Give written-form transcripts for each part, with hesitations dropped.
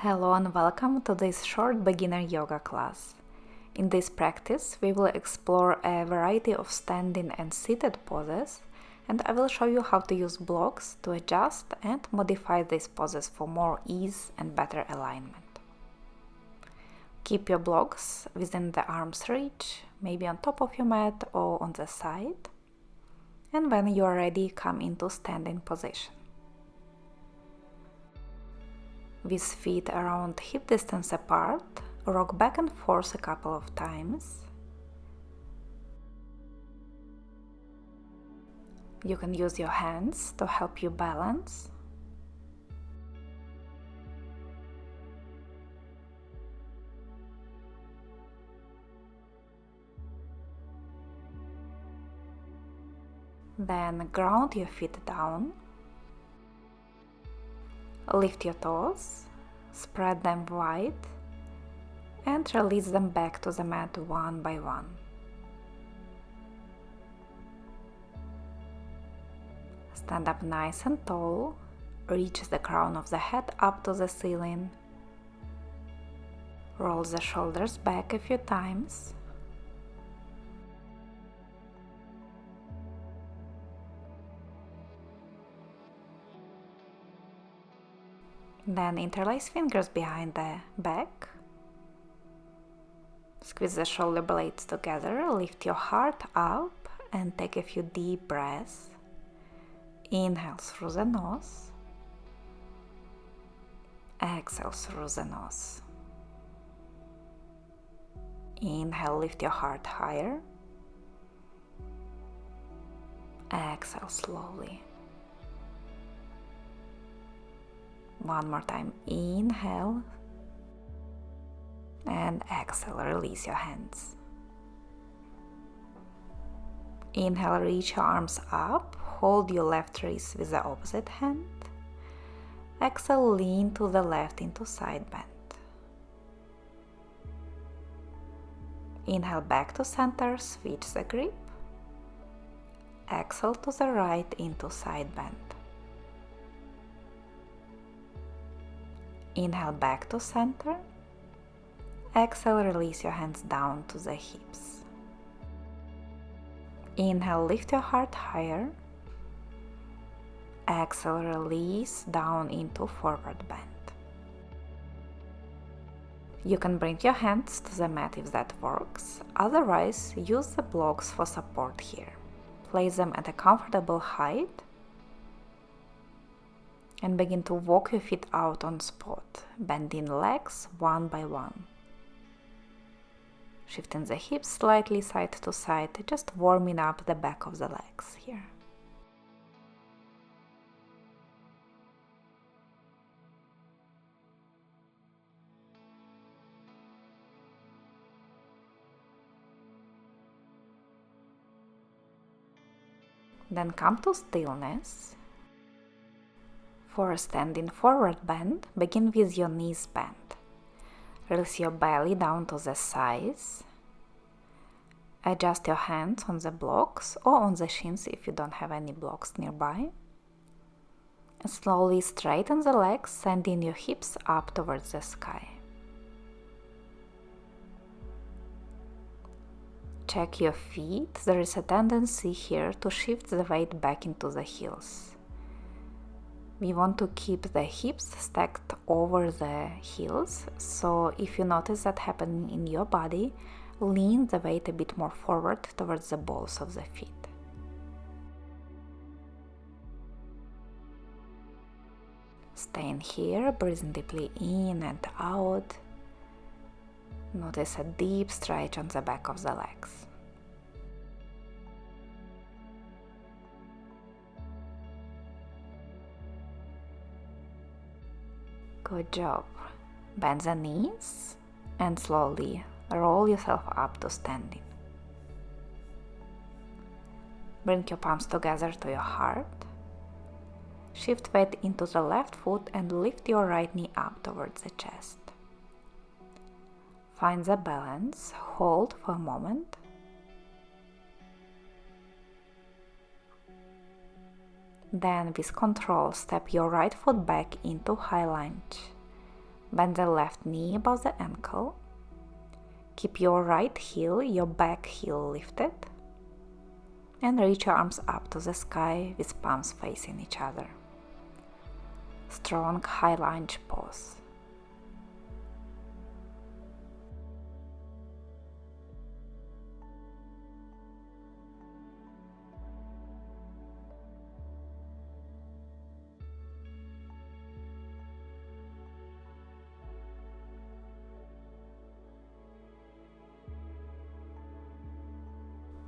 Hello and welcome to this short beginner yoga class. In this practice, we will explore a variety of standing and seated poses, and I will show you how to use blocks to adjust and modify these poses for more ease and better alignment. Keep your blocks within the arm's reach, maybe on top of your mat or on the side, and when you are ready, come into standing position. With feet around hip distance apart, rock back and forth a couple of times. You can use your hands to help you balance. Then ground your feet down. Lift your toes, spread them wide, and release them back to the mat one by one. Stand up nice and tall, reach the crown of the head up to the ceiling. Roll the shoulders back a few times. Then interlace fingers behind the back. Squeeze the shoulder blades together, lift your heart up and take a few deep breaths. Inhale through the nose. Exhale through the nose. Inhale, lift your heart higher. Exhale slowly. One more time, inhale and exhale, release your hands. Inhale, reach your arms up, hold your left wrist with the opposite hand. Exhale, lean to the left into side bend. Inhale back to center, switch the grip. Exhale to the right into side bend. Inhale back to center. Exhale, release your hands down to the hips. Inhale, lift your heart higher. Exhale, release down into forward bend. You can bring your hands to the mat if that works. Otherwise, use the blocks for support here. Place them at a comfortable height and begin to walk your feet out on spot, bending legs one by one. Shifting the hips slightly side to side, just warming up the back of the legs here. Then come to stillness. For a standing forward bend, begin with your knees bent. Release your belly down to the sides. Adjust your hands on the blocks or on the shins if you don't have any blocks nearby. And slowly straighten the legs, sending your hips up towards the sky. Check your feet. There is a tendency here to shift the weight back into the heels. We want to keep the hips stacked over the heels, so if you notice that happening in your body, lean the weight a bit more forward towards the balls of the feet. Staying here, breathing deeply in and out. Notice a deep stretch on the back of the legs. Good job. Bend the knees and slowly roll yourself up to standing. Bring your palms together to your heart. Shift weight into the left foot and lift your right knee up towards the chest. Find the balance, hold for a moment. Then with control, step your right foot back into high lunge. Bend the left knee above the ankle. Keep your right heel, your back heel lifted. And reach your arms up to the sky with palms facing each other. Strong high lunge pose.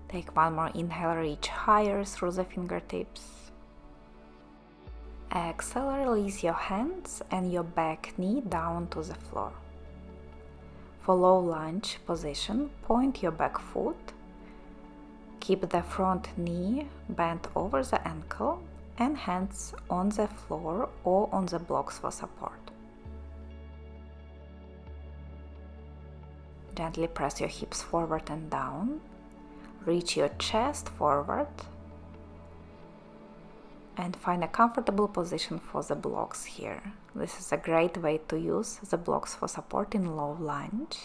Take one more inhale, reach higher through the fingertips. Exhale, release your hands and your back knee down to the floor. For low lunge position, point your back foot. Keep the front knee bent over the ankle and hands on the floor or on the blocks for support. Gently press your hips forward and down. Reach your chest forward and find a comfortable position for the blocks here. This is a great way to use the blocks for support in low lunge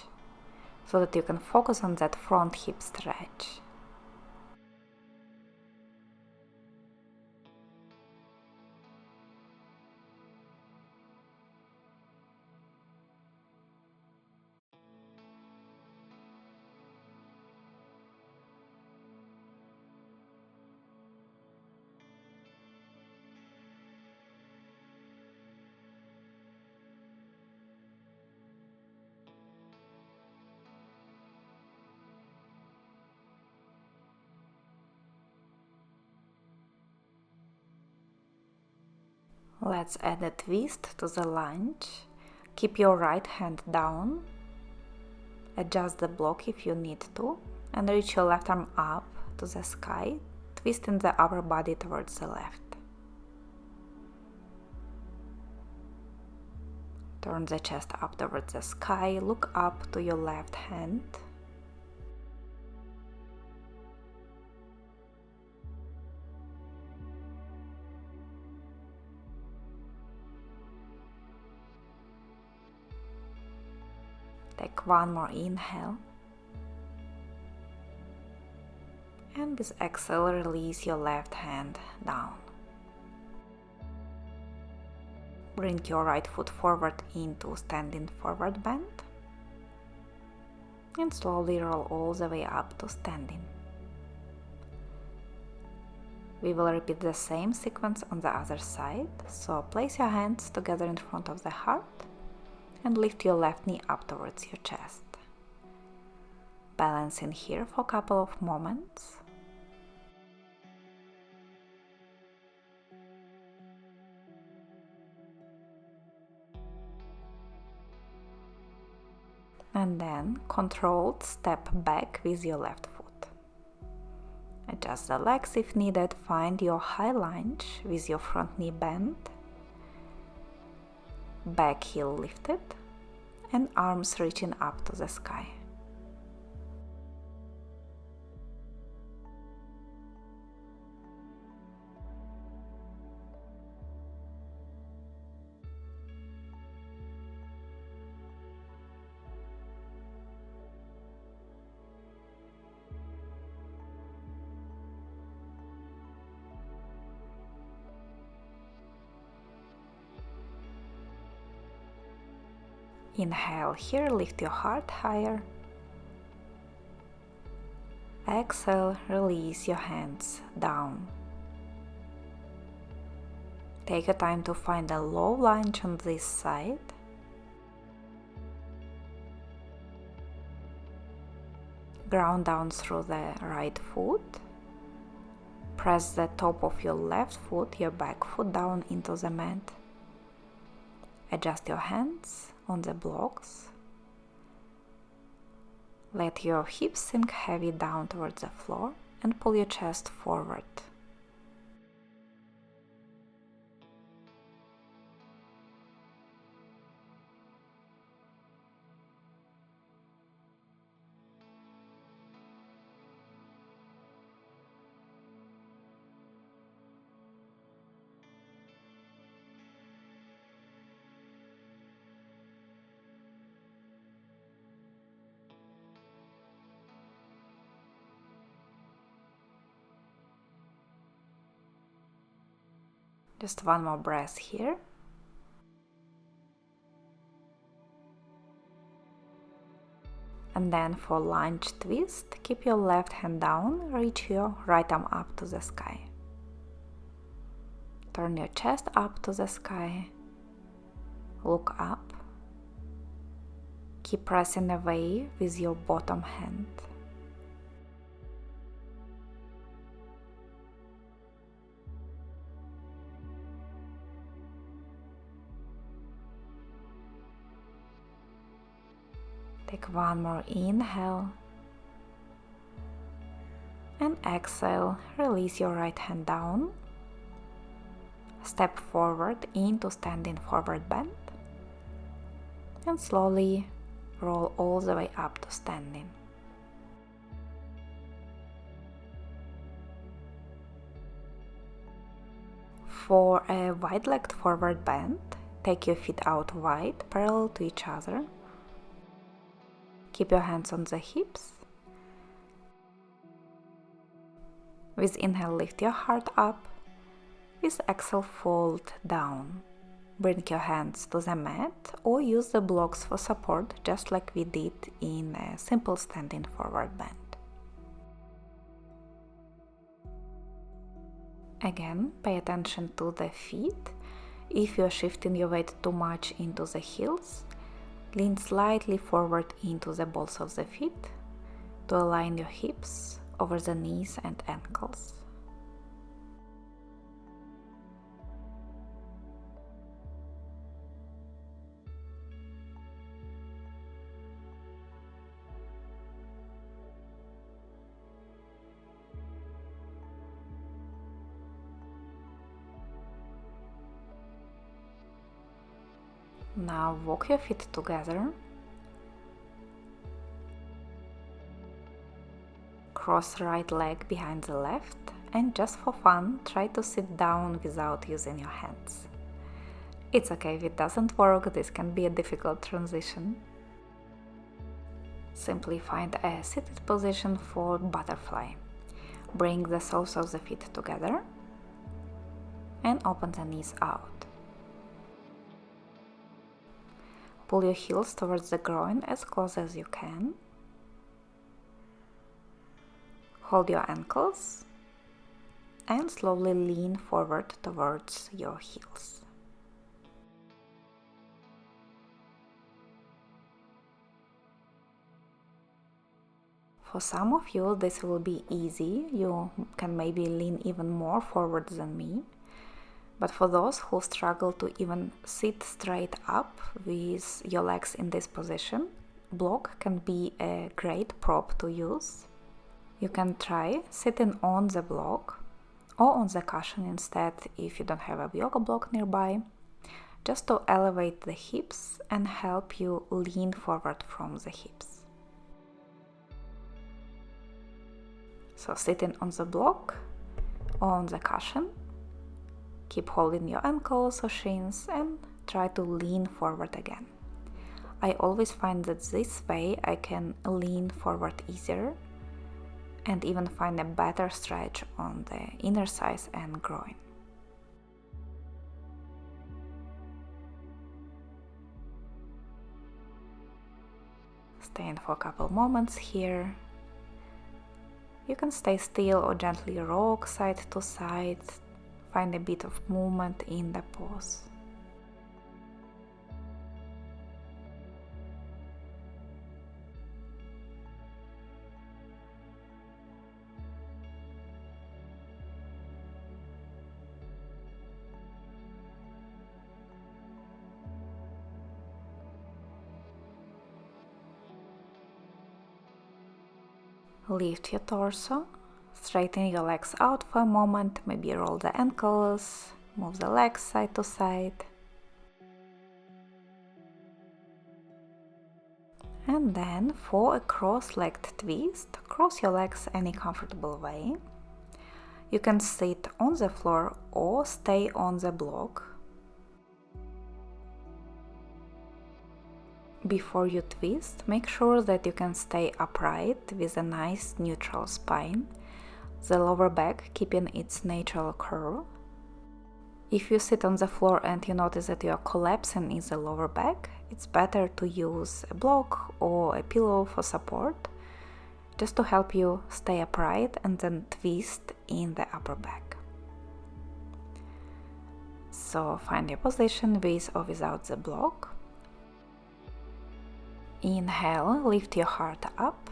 so that you can focus on that front hip stretch. Let's add a twist to the lunge. Keep your right hand down. Adjust the block if you need to and reach your left arm up to the sky, twisting the upper body towards the left. Turn the chest up towards the sky, look up to your left hand. Take one more inhale. And with exhale, release your left hand down. Bring your right foot forward into standing forward bend. And slowly roll all the way up to standing. We will repeat the same sequence on the other side. So place your hands together in front of the heart. And lift your left knee up towards your chest. Balance in here for a couple of moments. And then controlled step back with your left foot. Adjust the legs if needed. Find your high lunge with your front knee bent. Back heel lifted and arms reaching up to the sky. Inhale here, lift your heart higher. Exhale, release your hands down. Take a time to find a low lunge on this side. Ground down through the right foot. Press the top of your left foot, your back foot down into the mat. Adjust your hands on the blocks. Let your hips sink heavy down towards the floor and pull your chest forward. Just one more breath here. And then for lunge twist, keep your left hand down, reach your right arm up to the sky. Turn your chest up to the sky. Look up. Keep pressing away with your bottom hand. Take one more inhale. And exhale, release your right hand down. Step forward into standing forward bend. And slowly roll all the way up to standing. For a wide-legged forward bend, take your feet out wide, parallel to each other. Keep your hands on the hips. With inhale, lift your heart up. With exhale, fold down. Bring your hands to the mat or use the blocks for support, just like we did in a simple standing forward bend. Again, pay attention to the feet. If you are shifting your weight too much into the heels, lean slightly forward into the balls of the feet to align your hips over the knees and ankles. Now walk your feet together. Cross right leg behind the left and just for fun, try to sit down without using your hands. It's okay if it doesn't work, this can be a difficult transition. Simply find a seated position for butterfly. Bring the soles of the feet together and open the knees out. Pull your heels towards the groin as close as you can. Hold your ankles and slowly lean forward towards your heels. For some of you, this will be easy. You can maybe lean even more forward than me. But for those who struggle to even sit straight up with your legs in this position, block can be a great prop to use. You can try sitting on the block or on the cushion instead if you don't have a yoga block nearby, just to elevate the hips and help you lean forward from the hips. So sitting on the block or on the cushion, keep holding your ankles or shins and try to lean forward again. I always find that this way I can lean forward easier and even find a better stretch on the inner thighs and groin. Stay in for a couple moments here. You can stay still or gently rock side to side. Find a bit of movement in the pose. Lift your torso. Straighten your legs out for a moment, maybe roll the ankles, move the legs side to side. And then for a cross-legged twist, cross your legs any comfortable way. You can sit on the floor or stay on the block. Before you twist, make sure that you can stay upright with a nice neutral spine. The lower back keeping its natural curve. If you sit on the floor and you notice that you are collapsing in the lower back, it's better to use a block or a pillow for support, just to help you stay upright and then twist in the upper back. So find your position with or without the block. Inhale, lift your heart up.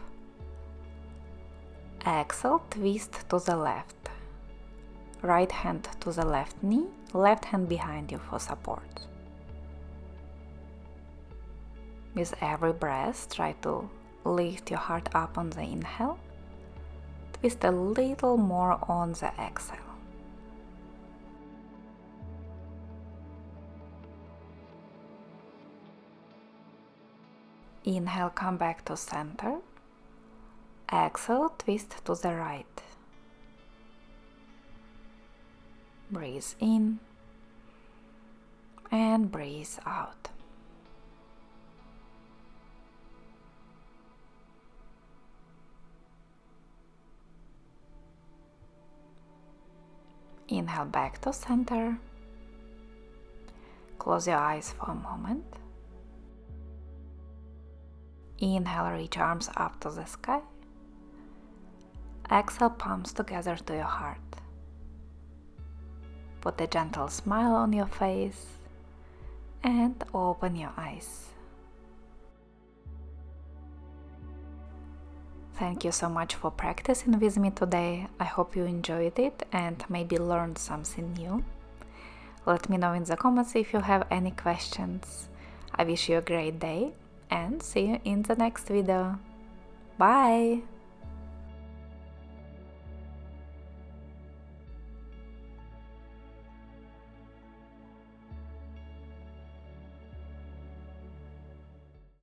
Exhale, twist to the left. Right hand to the left knee, left hand behind you for support. With every breath, try to lift your heart up on the inhale. Twist a little more on the exhale. Inhale, come back to center. Exhale, twist to the right. Breathe in and breathe out. Inhale back to center. Close your eyes for a moment. Inhale, reach arms up to the sky. Exhale, palms together to your heart. Put a gentle smile on your face and open your eyes. Thank you so much for practicing with me today. I hope you enjoyed it and maybe learned something new. Let me know in the comments if you have any questions. I wish you a great day and see you in the next video. Bye!